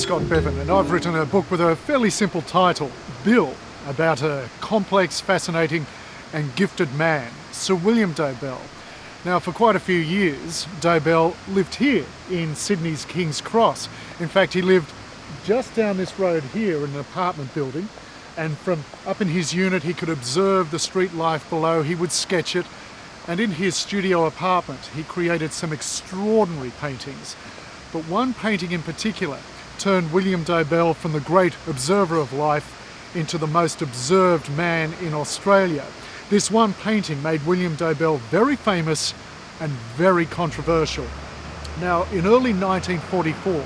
Scott Bevan, and I've written a book with a fairly simple title, Bill, about a complex, fascinating and gifted man, Sir William Dobell. Now, for quite a few years, Dobell lived here in Sydney's King's Cross. In fact, he lived just down this road here in an apartment building, and from up in his unit he could observe the street life below, he would sketch it, and in his studio apartment he created some extraordinary paintings. But one painting in particular turned William Dobell from the great observer of life into the most observed man in Australia. This one painting made William Dobell very famous and very controversial. Now, in early 1944,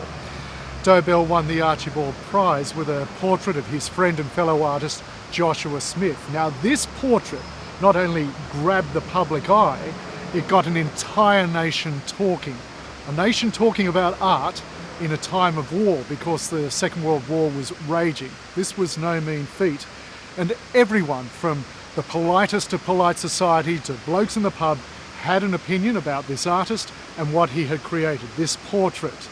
Dobell won the Archibald Prize with a portrait of his friend and fellow artist Joshua Smith. Now, this portrait not only grabbed the public eye, it got an entire nation talking. A nation talking about art in a time of war, because the Second World War was raging. This was no mean feat. And everyone from the politest of polite society to blokes in the pub had an opinion about this artist and what he had created, this portrait.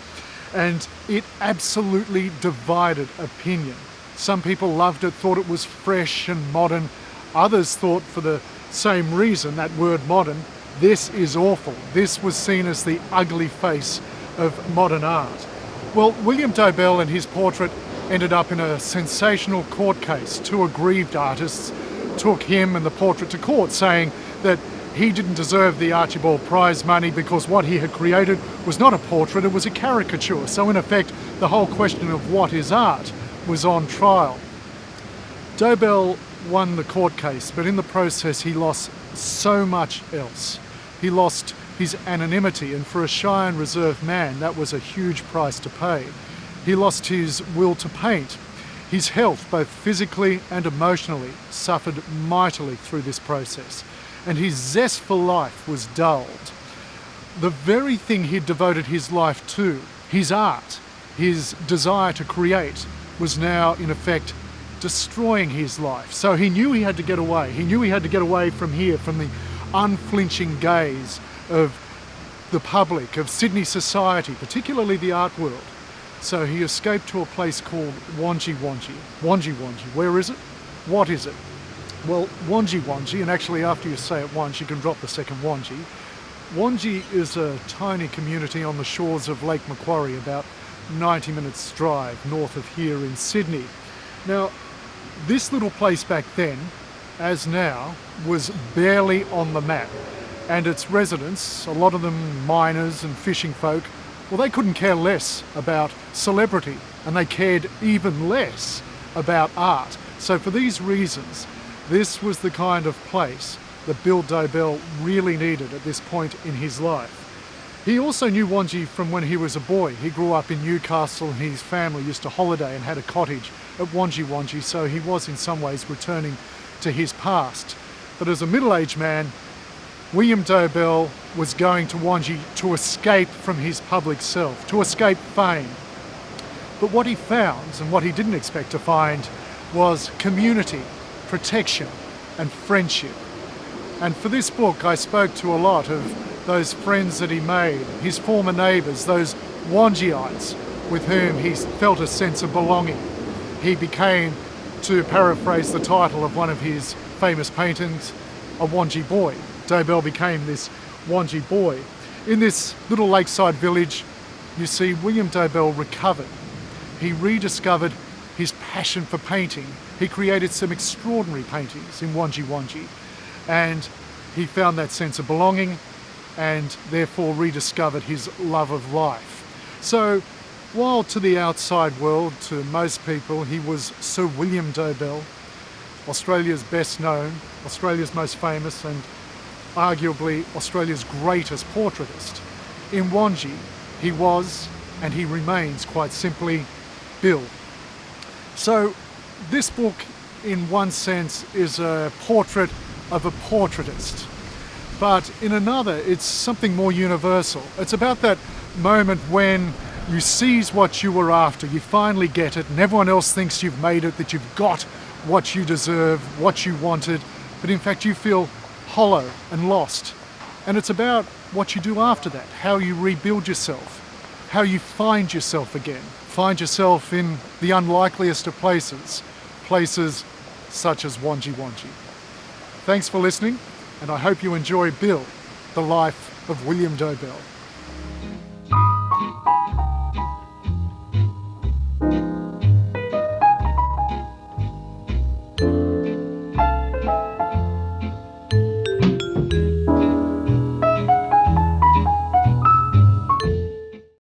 And it absolutely divided opinion. Some people loved it, thought it was fresh and modern. Others thought, for the same reason, that word modern, this is awful. This was seen as the ugly face of modern art. Well, William Dobell and his portrait ended up in a sensational court case. Two aggrieved artists took him and the portrait to court, saying that he didn't deserve the Archibald Prize money because what he had created was not a portrait, it was a caricature. So in effect, the whole question of what is art was on trial. Dobell won the court case, but in the process he lost so much else. He lost his anonymity, and for a shy and reserved man, that was a huge price to pay. He lost his will to paint. His health, both physically and emotionally, suffered mightily through this process, and his zest for life was dulled. The very thing he'd devoted his life to, his art, his desire to create, was now in effect destroying his life. So he knew he had to get away. He knew he had to get away from here, from the unflinching gaze of the public, of Sydney society, particularly the art world. So he escaped to a place called Wangi Wangi. Wangi Wangi, where is it? What is it? Well, Wangi Wangi, and actually after you say it once, you can drop the second Wangi. Wangi is a tiny community on the shores of Lake Macquarie, about 90 minutes drive north of here in Sydney. Now, this little place back then, as now, was barely on the map. And its residents, a lot of them miners and fishing folk, well, they couldn't care less about celebrity, and they cared even less about art. So for these reasons, this was the kind of place that Bill Dobell really needed at this point in his life. He also knew Wangi from when he was a boy. He grew up in Newcastle, and his family used to holiday and had a cottage at Wangi Wangi, so he was in some ways returning to his past. But as a middle-aged man, William Dobell was going to Wangi to escape from his public self, to escape fame. But what he found, and what he didn't expect to find, was community, protection and friendship. And for this book I spoke to a lot of those friends that he made, his former neighbours, those Wangiites with whom he felt a sense of belonging. He became, to paraphrase the title of one of his famous paintings, a Wangi boy. Dobell became this Wangi boy. In this little lakeside village, you see, William Dobell recovered. He rediscovered his passion for painting. He created some extraordinary paintings in Wangi Wangi, and he found that sense of belonging and therefore rediscovered his love of life. So while to the outside world, to most people, he was Sir William Dobell, Australia's best known, Australia's most famous, and arguably Australia's greatest portraitist, in Wangi he was, and he remains, quite simply, Bill. So this book, in one sense, is a portrait of a portraitist, but in another it's something more universal. It's about that moment when you seize what you were after, you finally get it, and everyone else thinks you've made it, that you've got what you deserve, what you wanted, but in fact you feel hollow and lost. And it's about what you do after that, how you rebuild yourself, how you find yourself again, find yourself in the unlikeliest of places, places such as Wangi Wangi. Thanks for listening, and I hope you enjoy Bill, the life of William Dobell.